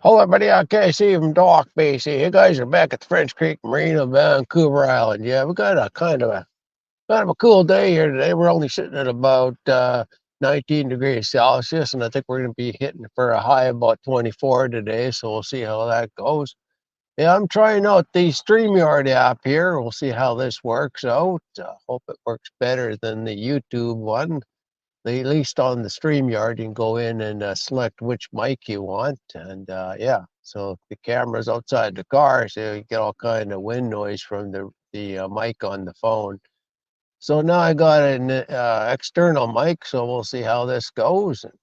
Hello, everybody. Okay, see from Dock BC. You guys are back at the French Creek Marina, Vancouver Island. Yeah, we got a kind of a cool day here today. We're only sitting at about 19 degrees Celsius, and I think we're going to be hitting for a high of about 24 today. So we'll see how that goes. Yeah, I'm trying out the StreamYard app here. We'll see how this works out. Hope it works better than the YouTube one. At least on the StreamYard, you can go in and select which mic you want. And yeah, so the camera's outside the car, so you get all kind of wind noise from the mic on the phone. So now I got an external mic, so we'll see how this goes. And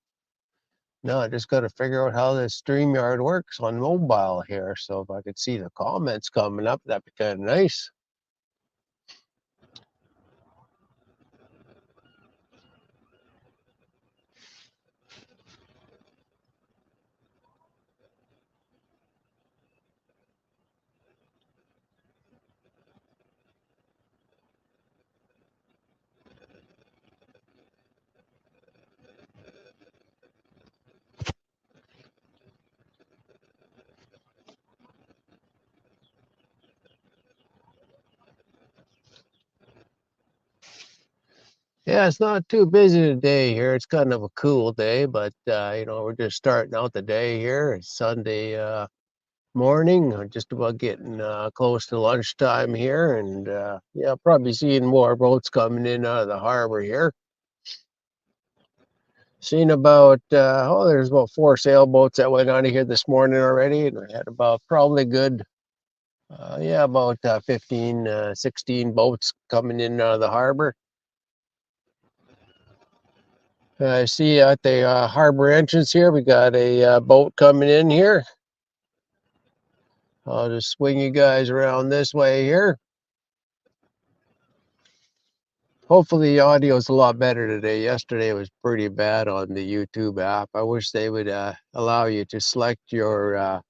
now I just got to figure out how this StreamYard works on mobile here. So if I could see the comments coming up, that'd be kind of nice. Yeah, it's not too busy today here. It's kind of a cool day, but we're just starting out the day here. It's Sunday morning. We're just about getting close to lunchtime here, and yeah, probably seeing more boats coming in out of the harbor here. Seen about there's about 4 sailboats that went out of here this morning already, and we had about probably good about 15, 16 boats coming in out of the harbor. I see at the harbor entrance here, we got a boat coming in here. I'll just swing you guys around this way here. Hopefully the audio is a lot better today. Yesterday was pretty bad on the YouTube app. I wish they would allow you to select your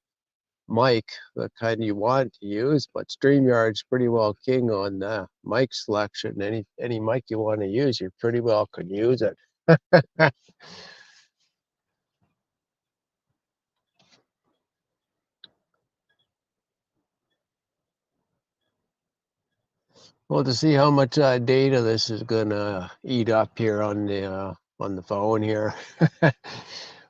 mic, the kind you want to use, but StreamYard's pretty well king on mic selection. Any mic you want to use, you pretty well can use it. Well, to see how much data this is gonna eat up here on the phone here.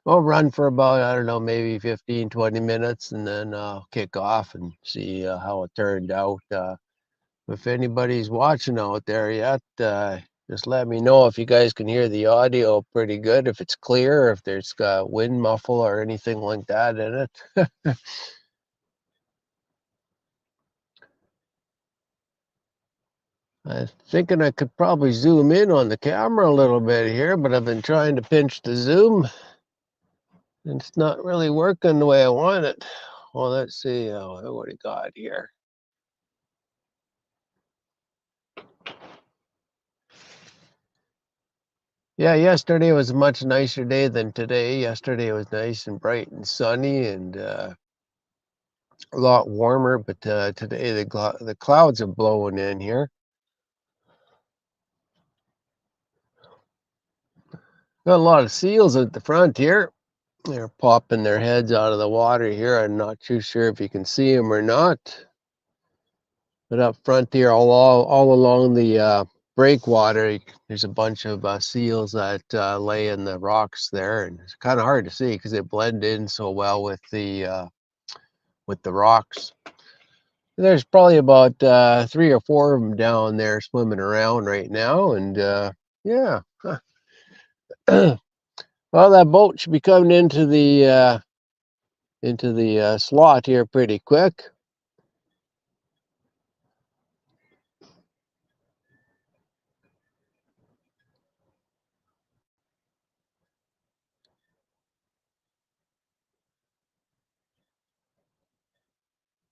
We'll run for about, I don't know, maybe 15, 20 minutes, and then I'll kick off and see how it turned out. If anybody's watching out there yet, just let me know if you guys can hear the audio pretty good, if it's clear, if there's wind muffle or anything like that in it. I'm thinking I could probably zoom in on the camera a little bit here, but I've been trying to pinch the zoom, and it's not really working the way I want it. Well, let's see what we got here. Yeah, yesterday was a much nicer day than today. Yesterday was nice and bright and sunny and a lot warmer, but today the clouds are blowing in here. Got a lot of seals at the front here. They're popping their heads out of the water here. I'm not too sure if you can see them or not. But up front here, all along the breakwater, there's a bunch of seals that lay in the rocks there, and it's kind of hard to see because they blend in so well with the rocks. There's probably about 3 or 4 of them down there swimming around right now, and yeah. Well, that boat should be coming into the slot here pretty quick.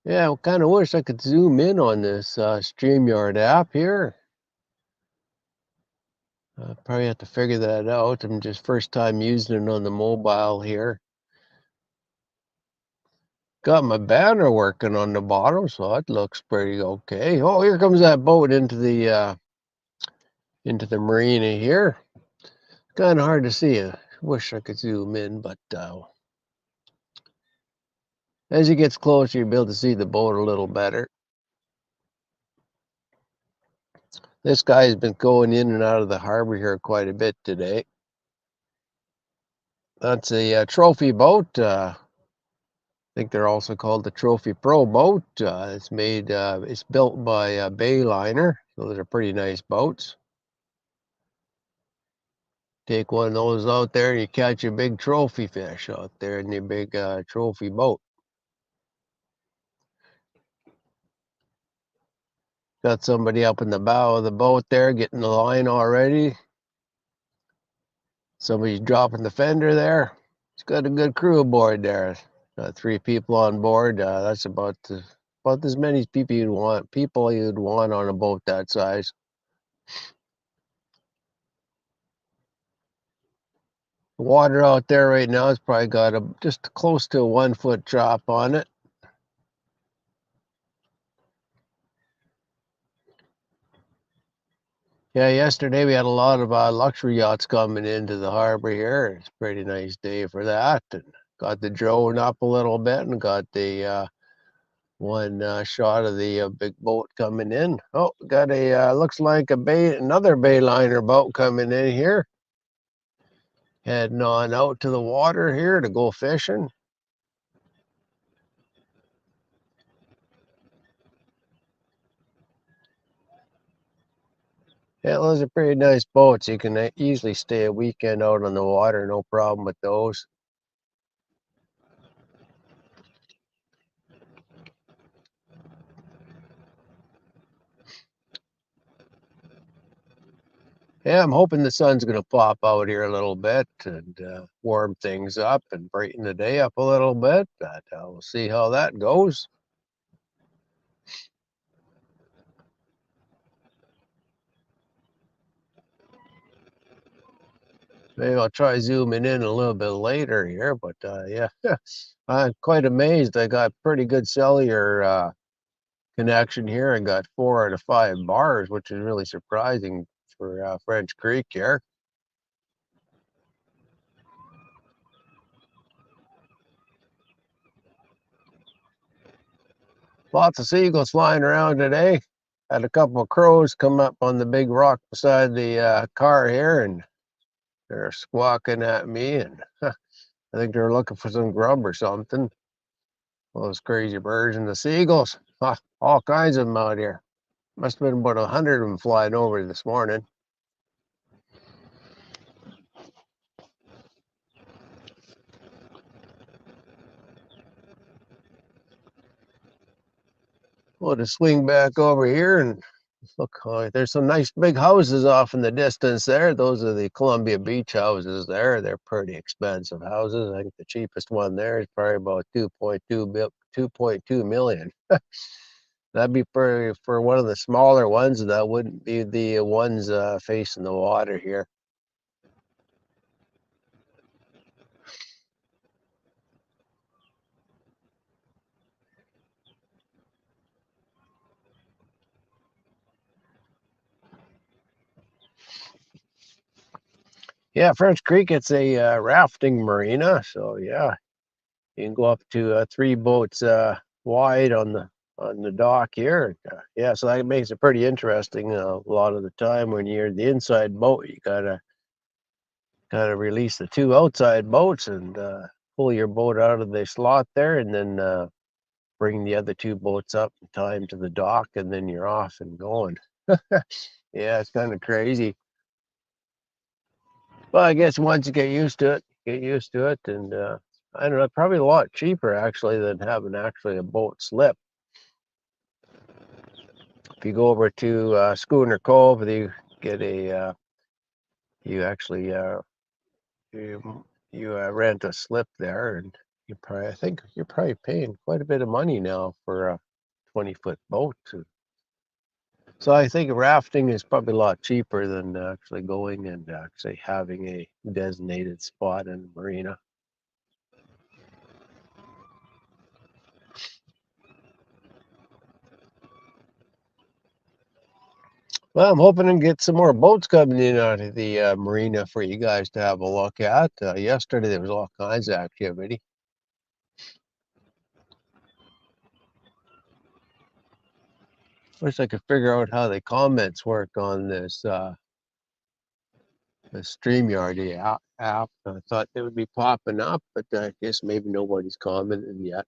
Yeah, I kind of wish I could zoom in on this StreamYard app here. Probably have to figure that out. I'm just first time using it on the mobile here. Got my banner working on the bottom, so that looks pretty okay. Oh, here comes that boat into the marina here. Kind of hard to see. I wish I could zoom in, but As it gets closer, you'll be able to see the boat a little better. This guy has been going in and out of the harbor here quite a bit today. That's a trophy boat. I think they're also called the Trophy Pro boat. It's built by Bayliner. So those are pretty nice boats. Take one of those out there and you catch a big trophy fish out there in your big trophy boat. Got somebody up in the bow of the boat there getting the line already. Somebody's dropping the fender there. It's got a good crew aboard there. Got 3 people on board. That's about as many people you'd want. People you'd want on a boat that size. The water out there right now has probably got just close to a 1-foot drop on it. Yeah, yesterday we had a lot of luxury yachts coming into the harbor here. It's a pretty nice day for that. And got the drone up a little bit and got the one shot of the big boat coming in. Oh, got looks like another Bayliner boat coming in here. Heading on out to the water here to go fishing. Yeah, those are pretty nice boats. You can easily stay a weekend out on the water, no problem with those. Yeah, I'm hoping the sun's going to pop out here a little bit and warm things up and brighten the day up a little bit. But we'll see how that goes. Maybe I'll try zooming in a little bit later here, but yeah, I'm quite amazed. I got pretty good cellular connection here. I got 4 out of 5 bars, which is really surprising for French Creek here. Lots of seagulls flying around today. Had a couple of crows come up on the big rock beside the car here, and they're squawking at me, and I think they're looking for some grub or something. Those crazy birds and the seagulls, all kinds of them out here. Must have been about 100 of them flying over this morning. We'll just swing back over here and look. There's some nice big houses off in the distance there. Those are the Columbia Beach houses there. They're pretty expensive houses. I think the cheapest one there is probably about 2.2 million. That'd be for one of the smaller ones. That wouldn't be the ones facing the water here. Yeah, French Creek, it's a rafting marina. So yeah, you can go up to 3 boats wide on the dock here. Yeah, so that makes it pretty interesting. A lot of the time when you're the inside boat, you gotta release the 2 outside boats and pull your boat out of the slot there, and then bring the other 2 boats up and tie them to the dock, and then you're off and going. Yeah, it's kind of crazy. Well, I guess once you get used to it, and I don't know, probably a lot cheaper actually than having actually a boat slip. If you go over to Schooner Cove, you get you actually rent a slip there, and I think you're probably paying quite a bit of money now for a 20-foot boat. So I think rafting is probably a lot cheaper than actually going and actually having a designated spot in the marina. Well, I'm hoping to get some more boats coming in out of the marina for you guys to have a look at. Yesterday there was all kinds of activity. Wish I could figure out how the comments work on this the StreamYard app. I thought they would be popping up, but I guess maybe nobody's commented yet.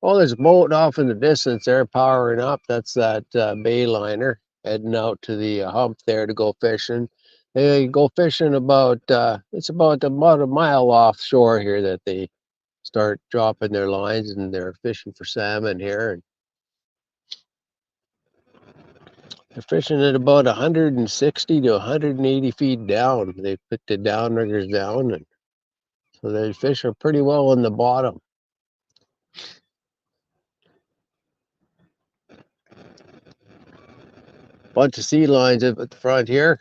Oh, there's a boat off in the distance there powering up. That's that Bayliner heading out to the hump there to go fishing. They go fishing about, it's about a mile offshore here that they start dropping their lines, and they're fishing for salmon here. And they're fishing at about 160 to 180 feet down. They put the downriggers down, and so they fish are pretty well on the bottom. Bunch of sea lions up at the front here.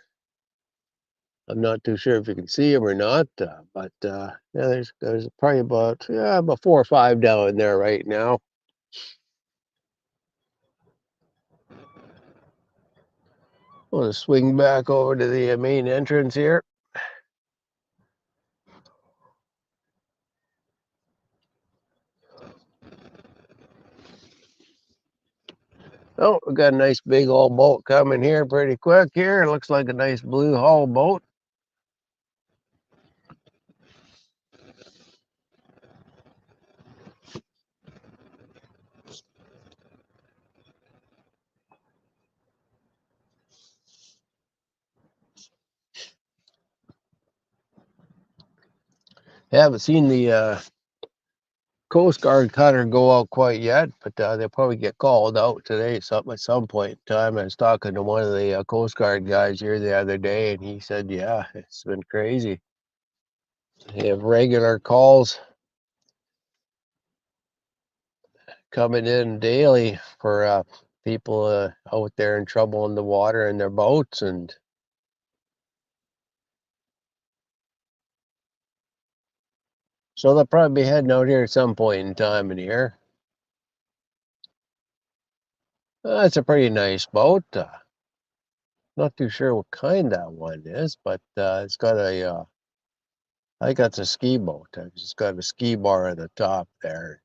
I'm not too sure if you can see them or not, but yeah, there's probably about 4 or 5 down there right now. We'll just swing back over to the main entrance here. Oh, we got a nice big old boat coming here pretty quick here. It looks like a nice blue hull boat. Haven't seen the Coast Guard cutter go out quite yet, but they'll probably get called out today at some point in time. I was talking to one of the Coast Guard guys here the other day, and he said, yeah, it's been crazy. They have regular calls coming in daily for people out there in trouble in the water in their boats, and so they'll probably be heading out here at some point in time in here. It's a pretty nice boat. Not too sure what kind that one is, but it's got I think that's a ski boat. It's got a ski bar at the top there.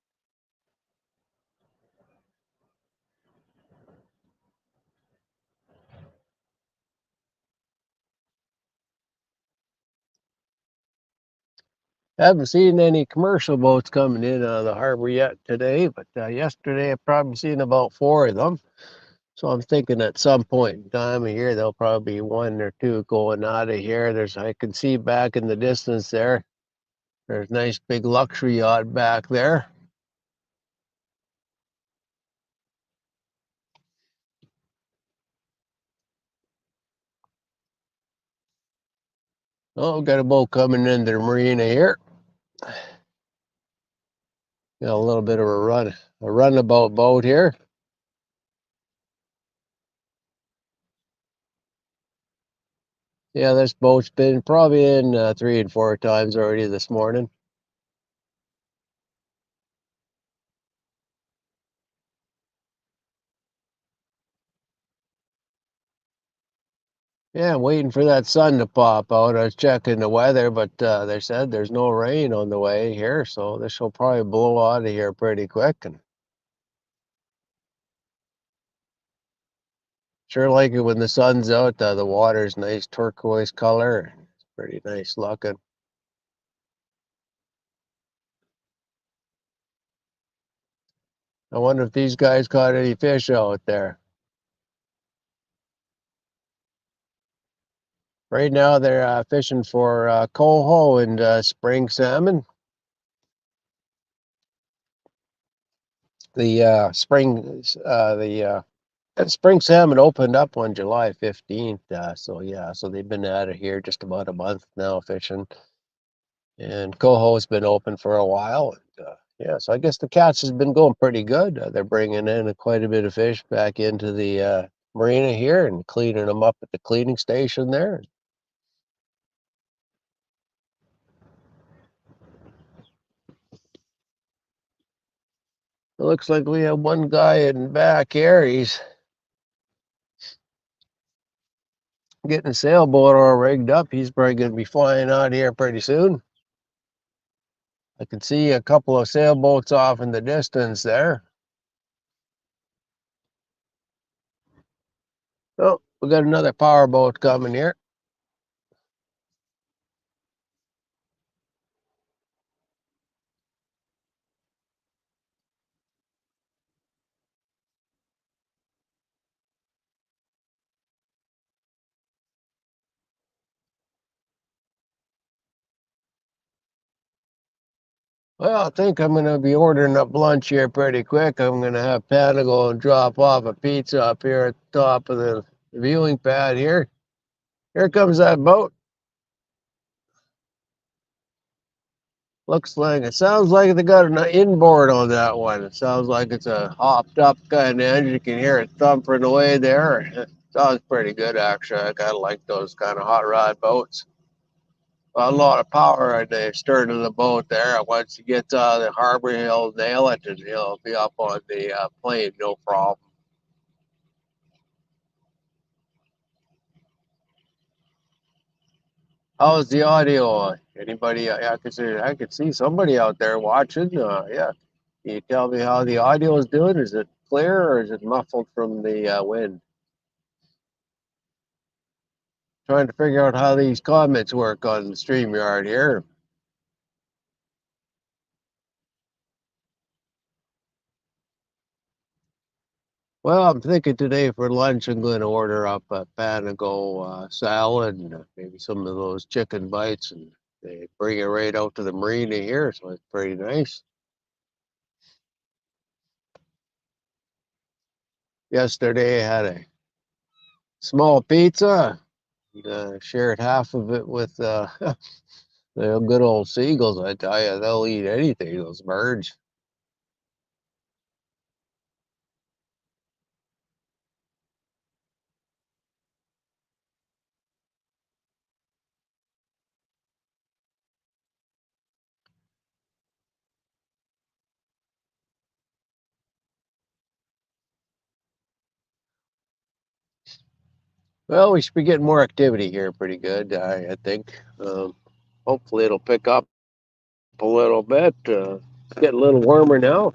Haven't seen any commercial boats coming in out of the harbor yet today, but yesterday I've probably seen about 4 of them. So I'm thinking at some point in time of year there'll probably be 1 or 2 going out of here. I can see back in the distance there. There's a nice big luxury yacht back there. Oh, we've got a boat coming into the marina here. Got a little bit of a runabout boat here. Yeah, this boat's been probably in 3 and 4 times already this morning. Yeah, I'm waiting for that sun to pop out. I was checking the weather, but they said there's no rain on the way here, so this will probably blow out of here pretty quick. And sure like it when the sun's out. The water's nice turquoise color. It's pretty nice looking. I wonder if these guys caught any fish out there. Right now they're fishing for coho and spring salmon. The spring salmon opened up on July 15th. So yeah, so they've been out of here just about a month now fishing. And coho's been open for a while. And, yeah, so I guess the catch has been going pretty good. They're bringing in quite a bit of fish back into the marina here and cleaning them up at the cleaning station there. It looks like we have one guy in back here. He's getting a sailboat all rigged up. He's probably going to be flying out here pretty soon. I can see a couple of sailboats off in the distance there. Oh, we got another powerboat coming here. Well, I think I'm going to be ordering up lunch here pretty quick. I'm going to have Panda go and drop off a pizza up here at the top of the viewing pad here. Here comes that boat. Looks like it sounds like they got an inboard on that one. It sounds like it's a hopped up kind of engine. You can hear it thumping away there. It sounds pretty good actually. I kind of like those kind of hot rod boats. A lot of power at the stern of the boat there. Once you get to the harbor, he'll nail it and he'll be up on the plane, no problem. How's the audio? Anybody? I could see somebody out there watching. Yeah. Can you tell me how the audio is doing? Is it clear or is it muffled from the wind? Trying to figure out how these comments work on the StreamYard here. Well, I'm thinking today for lunch I'm going to order up a panago salad and maybe some of those chicken bites, and they bring it right out to the marina here, so it's pretty nice. Yesterday I had a small pizza, and, shared half of it with the good old seagulls. I tell you, they'll eat anything, those birds. Well, we should be getting more activity here pretty good, I think. Hopefully it'll pick up a little bit. It's getting a little warmer now.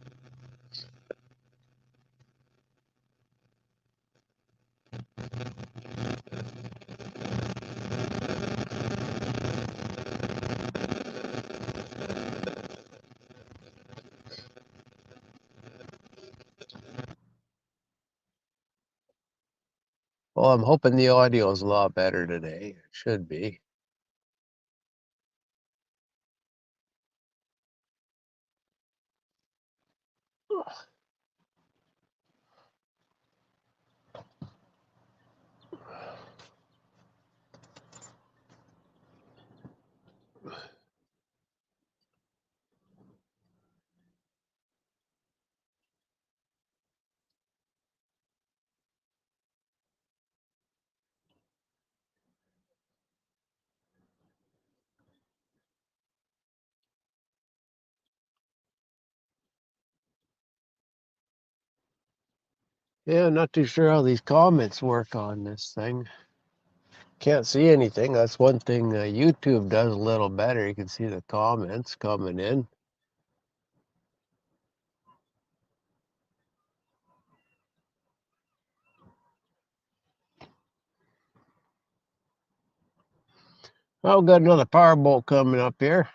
Well, I'm hoping the audio is a lot better today. It should be. Yeah, not too sure how these comments work on this thing. Can't see anything. That's one thing YouTube does a little better. You can see the comments coming in. Oh, got another powerboat coming up here.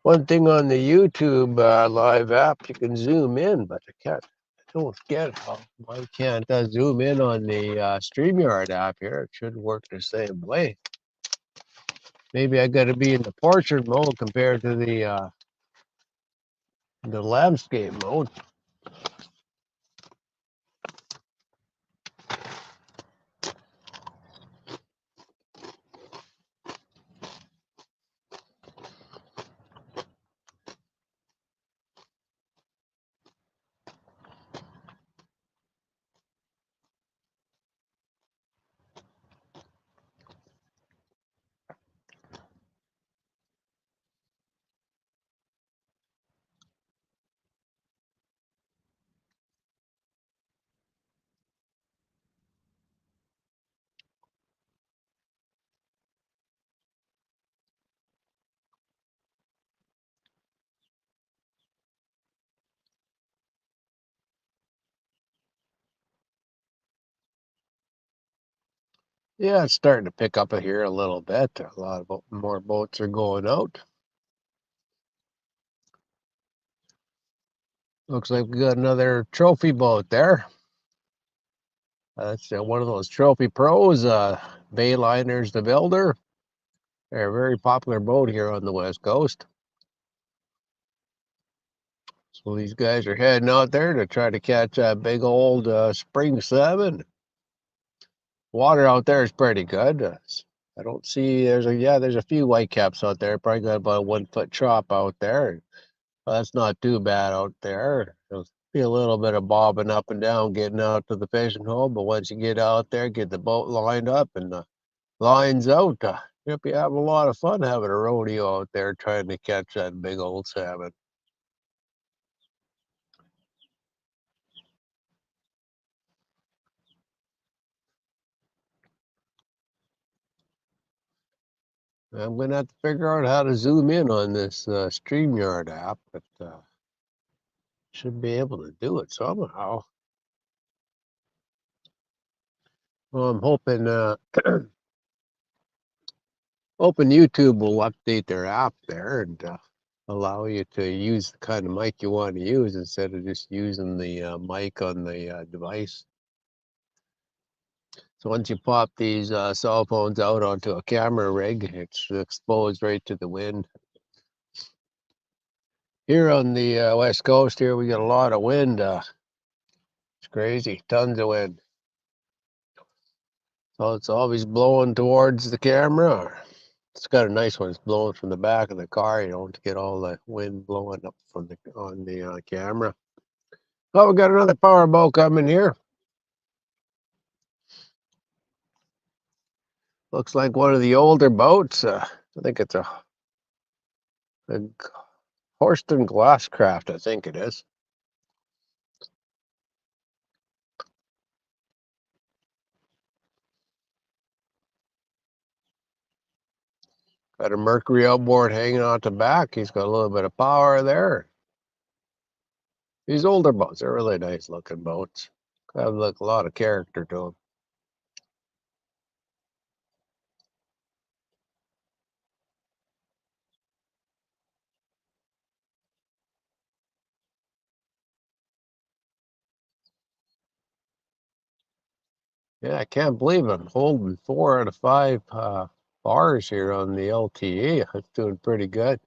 One thing on the YouTube live app, you can zoom in, but I don't get how I can't zoom in on the StreamYard app here. It should work the same way. Maybe I got to be in the portrait mode compared to the landscape mode. Yeah, it's starting to pick up here a little bit. A lot of more boats are going out. Looks like we got another trophy boat there. That's one of those trophy pros. Bayliner's the builder. They're a very popular boat here on the West Coast. So these guys are heading out there to try to catch a big old spring salmon. Water out there is pretty good. I don't see there's a few whitecaps out there. Probably got about a 1 foot chop out there. Well, that's not too bad out there. There'll be a little bit of bobbing up and down getting out to the fishing hole, but once you get out there, get the boat lined up and the lines out, you'll be having a lot of fun having a rodeo out there trying to catch that big old salmon. I'm gonna have to figure out how to zoom in on this StreamYard app, but should be able to do it somehow. Well, I'm hoping Open YouTube will update their app there and allow you to use the kind of mic you want to use instead of just using the mic on the device. So once you pop these cell phones out onto a camera rig, it's exposed right to the wind. Here on the West Coast here, we get a lot of wind. It's crazy, tons of wind. So it's always blowing towards the camera. It's got a nice one. It's blowing from the back of the car, to get all the wind blowing up from the on the camera. Oh, we got another power boat coming here. Looks like one of the older boats. I think it's a Horston Glasscraft, I think it is. Got a Mercury outboard hanging out the back. He's got a little bit of power there. These older boats are really nice looking boats. Have a lot of character to them. Yeah, I can't believe I'm holding 4 out of 5 bars here on the LTE. It's doing pretty good.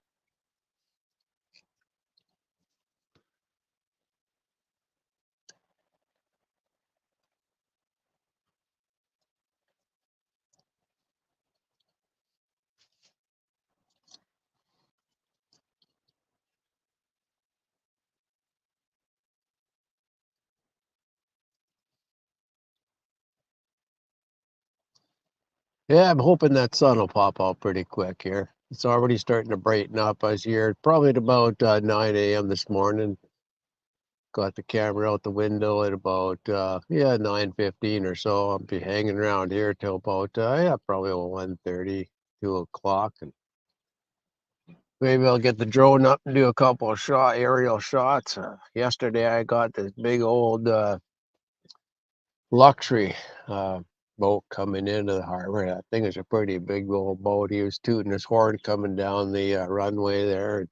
Yeah, I'm hoping that sun will pop out pretty quick here. It's already starting to brighten up. I was here probably at about 9 a.m. this morning. Got the camera out the window at about 9:15 or so. I'll be hanging around here till about probably 1:30, 2 o'clock, and maybe I'll get the drone up and do a couple of aerial shots. Yesterday I got this big old luxury uh, boat coming into the harbor. That thing is a pretty big old boat. He was tooting his horn coming down the runway there.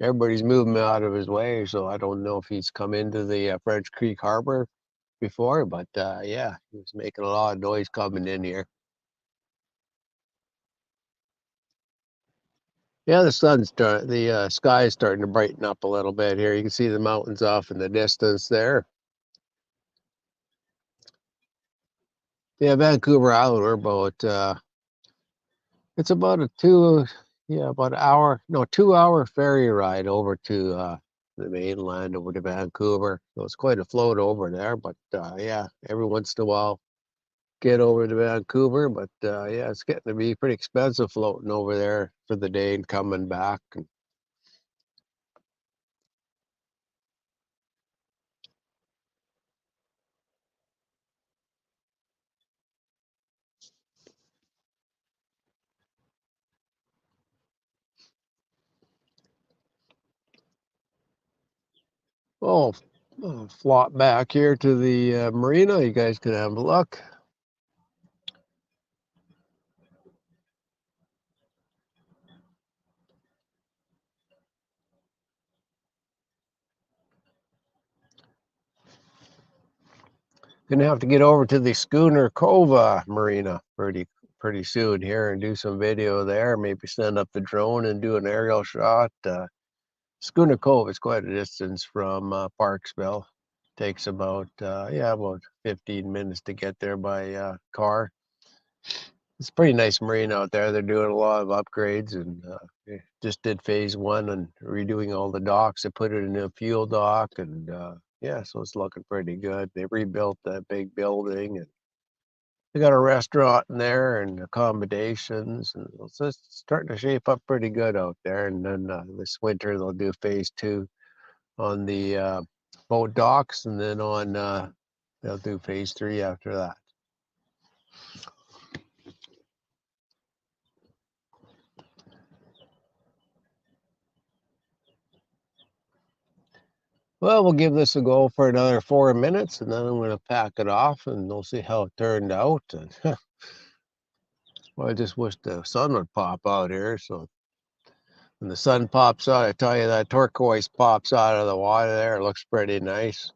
Everybody's moving out of his way, so I don't know if he's come into the French Creek Harbor before, but yeah, he was making a lot of noise coming in here. Yeah, the sky is starting to brighten up a little bit here. You can see the mountains off in the distance there. Yeah, Vancouver Island, we're about it's about about an hour, no, 2 hour ferry ride over to the mainland over to Vancouver. So it's quite a float over there, but yeah, every once in a while get over to Vancouver. But yeah, it's getting to be pretty expensive floating over there for the day and coming back. Oh, flop back here to the marina. You guys can have a look. Gonna have to get over to the Schooner Cove Marina pretty soon here and do some video there. Maybe send up the drone and do an aerial shot. Schooner Cove is quite a distance from Parksville. Takes about about 15 minutes to get there by car. It's a pretty nice marina out there. They're doing a lot of upgrades and just did phase 1 and redoing all the docks. They put it in a fuel dock and yeah, so it's looking pretty good. They rebuilt that big building and they got a restaurant in there and accommodations, and it's just starting to shape up pretty good out there. And then this winter they'll do phase 2 on the boat docks, and then on they'll do phase 3 after that. Well, we'll give this a go for another 4 minutes, and then I'm going to pack it off, and we'll see how it turned out. And well, I just wish the sun would pop out here. So when the sun pops out, I tell you, that turquoise pops out of the water there. It looks pretty nice.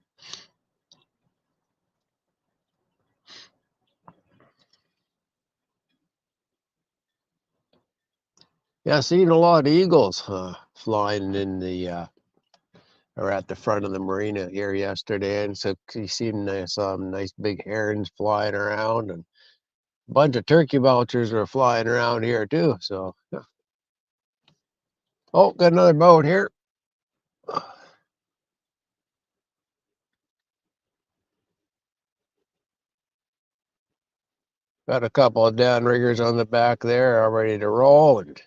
Yeah, seen a lot of eagles flying in the or at the front of the marina here yesterday, and so you seen some nice big herons flying around, and a bunch of turkey vultures are flying around here too. So, yeah. Oh, got another boat here. Got a couple of downriggers on the back there, all ready to roll, and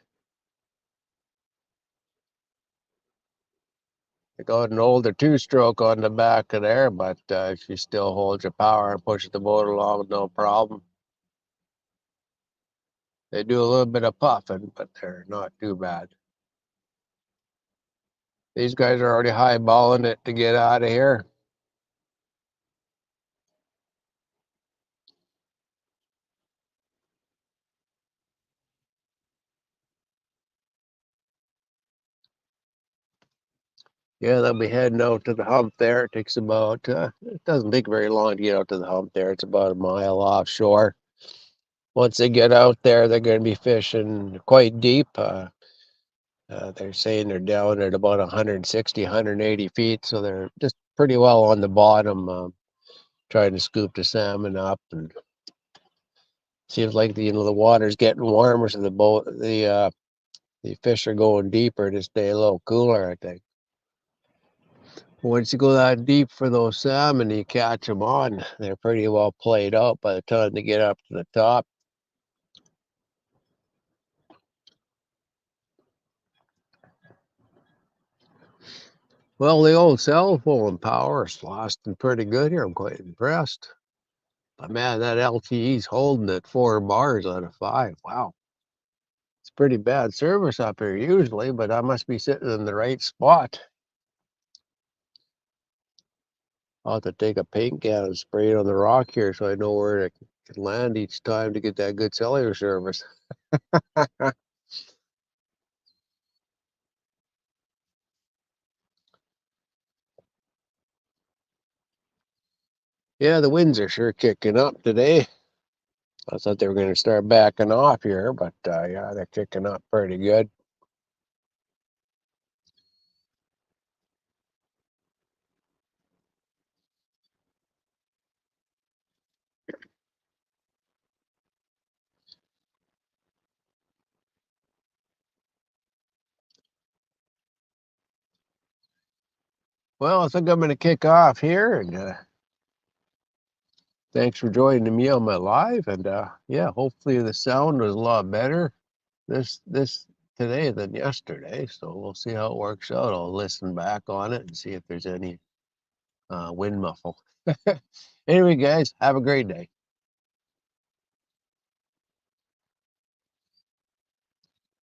I got an older 2-stroke on the back of there, but she still holds your power and pushes the boat along with no problem. They do a little bit of puffing, but they're not too bad. These guys are already highballing it to get out of here. Yeah, they'll be heading out to the hump there. It takes about, it doesn't take very long to get out to the hump there. It's about a mile offshore. Once they get out there, they're going to be fishing quite deep. They're saying they're down at about 160, 180 feet, so they're just pretty well on the bottom, trying to scoop the salmon up. And seems like the water's getting warmer, so the fish are going deeper to stay a little cooler, I think. Once you go that deep for those salmon, you catch them on. They're pretty well played out by the time they get up to the top. Well, the old cell phone power is lasting pretty good here. I'm quite impressed. But man, that LTE's holding at 4 bars out of 5. Wow. It's pretty bad service up here usually, but I must be sitting in the right spot. I'll have to take a paint can and spray it on the rock here so I know where it can land each time to get that good cellular service. Yeah, the winds are sure kicking up today. I thought they were going to start backing off here, but yeah, they're kicking up pretty good. Well, I think I'm going to kick off here, and thanks for joining me on my live. And yeah, hopefully the sound was a lot better this today than yesterday. So we'll see how it works out. I'll listen back on it and see if there's any wind muffle. Anyway, guys, have a great day.